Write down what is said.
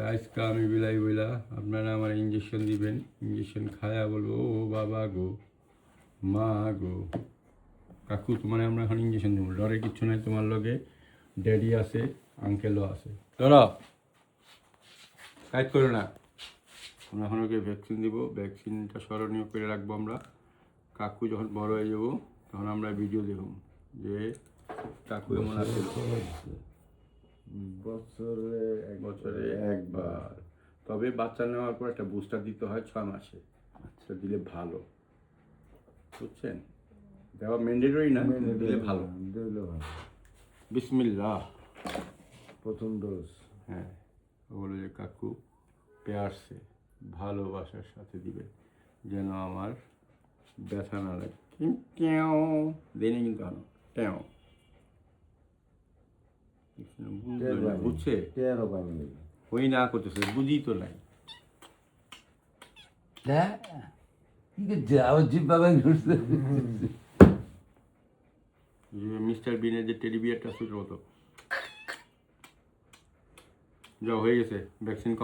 আজকে আমি বিলাই বইলা আপনারা আমার ইঞ্জেকশন দিবেন, ইঞ্জেকশন খায়া বলবো ও বাবা গো, মা গো, কাকু তোমার আমরা এখন ইঞ্জেকশন দেবো, ডরে কিচ্ছু নাই, তোমার লগে ড্যাডি আছে, আঙ্কেলও আছে, ধরো কাজ করো না। আমরা এখন ওকে ভ্যাকসিন দিব, ভ্যাকসিনটা স্মরণীয় করে রাখবো আমরা। কাকু যখন বড় হয়ে যাবো তখন আমরা ভিডিও দেখব যে কাকু এমন আছে। বছরে একবার, তবে বাচ্চা নেওয়ার পর একটা বুস্টার দিতে হয় 6 মাসে, আচ্ছা দিলে ভালো, বুঝছেন? দেওয়া ম্যান্ডেটরি না, দিলে ভালো। বিসমিল্লাহ, প্রথম ডোজ। হ্যাঁ, বলো যে কাকু পেয়ারসে ভালোবাসার সাথে দিবে যেন আমার ব্যথা না লাগে। কেউ দেনে কিন্তু আনো কেউ বুঝছে, ওই না করতেছে, বুঝি তো নাই। মিস্টার বিনের যে টেডি বিয়ারটা ছোট মতো যা হয়ে গেছে ভ্যাকসিন।